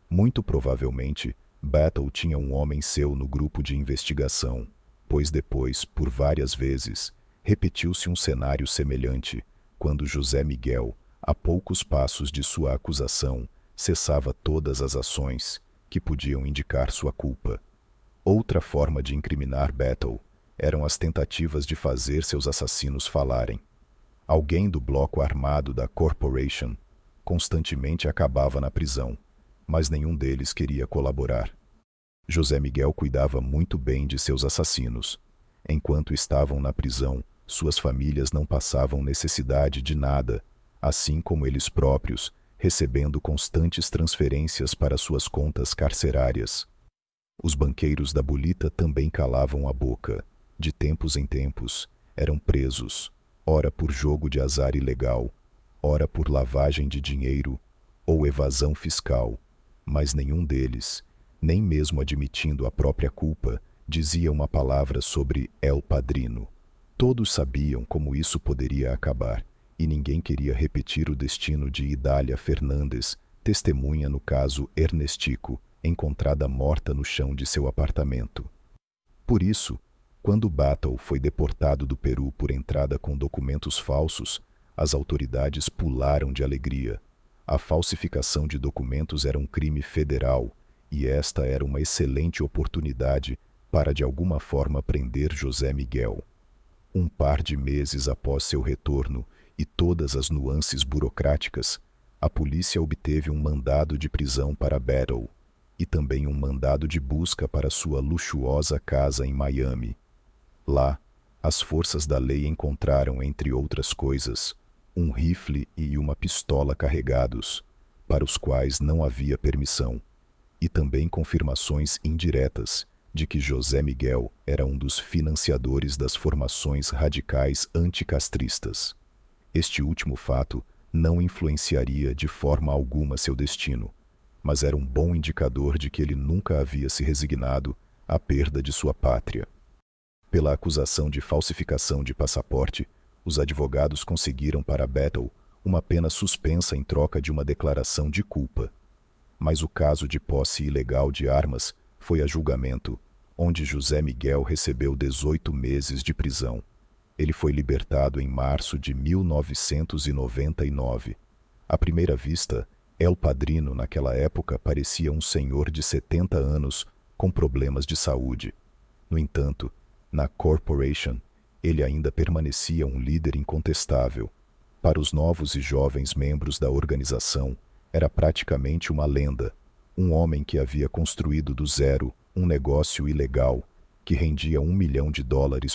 Muito provavelmente, Battle tinha um homem seu no grupo de investigação, pois depois, por várias vezes, repetiu-se um cenário semelhante, quando José Miguel, a poucos passos de sua acusação, cessava todas as ações que podiam indicar sua culpa. Outra forma de incriminar Battle eram as tentativas de fazer seus assassinos falarem. Alguém do bloco armado da Corporation constantemente acabava na prisão, mas nenhum deles queria colaborar. José Miguel cuidava muito bem de seus assassinos. Enquanto estavam na prisão, suas famílias não passavam necessidade de nada, assim como eles próprios, recebendo constantes transferências para suas contas carcerárias. Os banqueiros da bolita também calavam a boca. De tempos em tempos, eram presos, ora por jogo de azar ilegal, ora por lavagem de dinheiro ou evasão fiscal, mas nenhum deles, nem mesmo admitindo a própria culpa, dizia uma palavra sobre El Padrino. Todos sabiam como isso poderia acabar, e ninguém queria repetir o destino de Idália Fernandes, testemunha no caso Ernestico, encontrada morta no chão de seu apartamento. Por isso, quando Battle foi deportado do Peru por entrada com documentos falsos, as autoridades pularam de alegria. A falsificação de documentos era um crime federal, e esta era uma excelente oportunidade para de alguma forma prender José Miguel. Um par de meses após seu retorno e todas as nuances burocráticas, a polícia obteve um mandado de prisão para Battle e também um mandado de busca para sua luxuosa casa em Miami. Lá, as forças da lei encontraram, entre outras coisas, um rifle e uma pistola carregados, para os quais não havia permissão, e também confirmações indiretas de que José Miguel era um dos financiadores das formações radicais anticastristas. Este último fato não influenciaria de forma alguma seu destino, mas era um bom indicador de que ele nunca havia se resignado à perda de sua pátria. Pela acusação de falsificação de passaporte, os advogados conseguiram para Battle uma pena suspensa em troca de uma declaração de culpa. Mas o caso de posse ilegal de armas foi a julgamento, onde José Miguel recebeu 18 meses de prisão. Ele foi libertado em março de 1999. À primeira vista, El Padrino naquela época parecia um senhor de 70 anos com problemas de saúde. No entanto, na Corporation, ele ainda permanecia um líder incontestável. Para os novos e jovens membros da organização, era praticamente uma lenda, um homem que havia construído do zero um negócio ilegal que rendia $1 milhão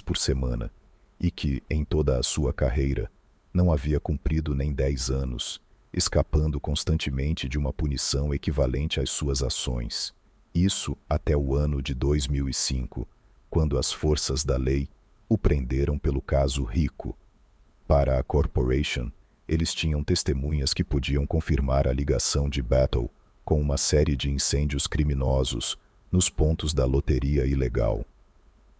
por semana e que, em toda a sua carreira, não havia cumprido nem 10 anos, escapando constantemente de uma punição equivalente às suas ações. Isso até o ano de 2005, quando as forças da lei o prenderam pelo caso Rico. Para a Corporation, eles tinham testemunhas que podiam confirmar a ligação de Battle com uma série de incêndios criminosos nos pontos da loteria ilegal.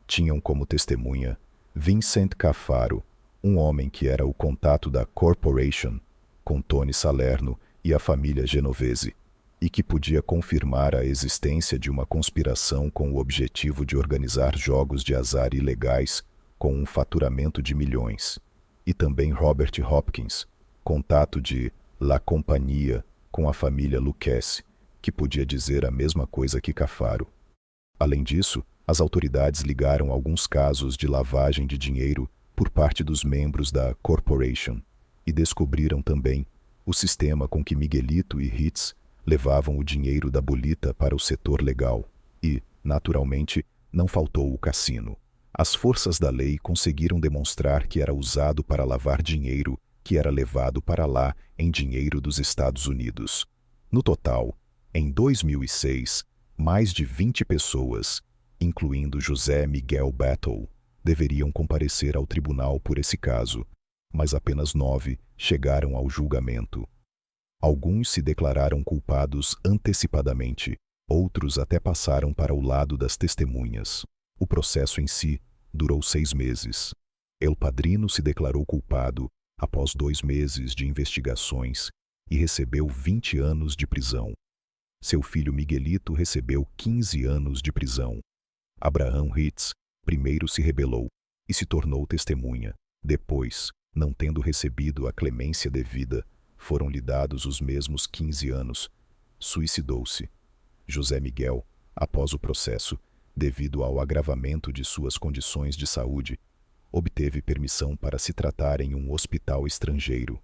Tinham como testemunha Vincent Cafaro, um homem que era o contato da Corporation com Tony Salerno e a família Genovese, e que podia confirmar a existência de uma conspiração com o objetivo de organizar jogos de azar ilegais com um faturamento de milhões. E também Robert Hopkins, contato de La Companhia com a família Lucchese, que podia dizer a mesma coisa que Cafaro. Além disso, as autoridades ligaram alguns casos de lavagem de dinheiro por parte dos membros da Corporation e descobriram também o sistema com que Miguelito e Hitz levavam o dinheiro da bolita para o setor legal e, naturalmente, não faltou o cassino. As forças da lei conseguiram demonstrar que era usado para lavar dinheiro que era levado para lá em dinheiro dos Estados Unidos. No total, em 2006, mais de 20 pessoas, incluindo José Miguel Battle, deveriam comparecer ao tribunal por esse caso, mas apenas 9 chegaram ao julgamento. Alguns se declararam culpados antecipadamente, outros até passaram para o lado das testemunhas. O processo em si durou 6 meses. El Padrino se declarou culpado após 2 meses de investigações e recebeu 20 anos de prisão. Seu filho Miguelito recebeu 15 anos de prisão. Abraham Hitz primeiro se rebelou e se tornou testemunha. Depois, não tendo recebido a clemência devida, foram-lhe dados os mesmos 15 anos. Suicidou-se. José Miguel, após o processo, devido ao agravamento de suas condições de saúde, obteve permissão para se tratar em um hospital estrangeiro.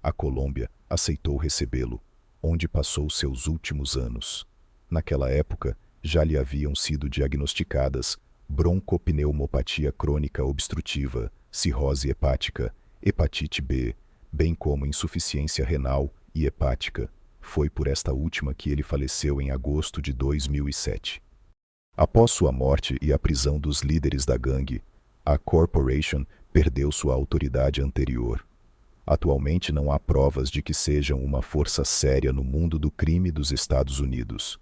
A Colômbia aceitou recebê-lo, onde passou seus últimos anos. Naquela época, já lhe haviam sido diagnosticadas broncopneumopatia crônica obstrutiva, cirrose hepática, hepatite B, bem como insuficiência renal e hepática. Foi por esta última que ele faleceu em agosto de 2007. Após sua morte e a prisão dos líderes da gangue, a Corporation perdeu sua autoridade anterior. Atualmente não há provas de que sejam uma força séria no mundo do crime dos Estados Unidos.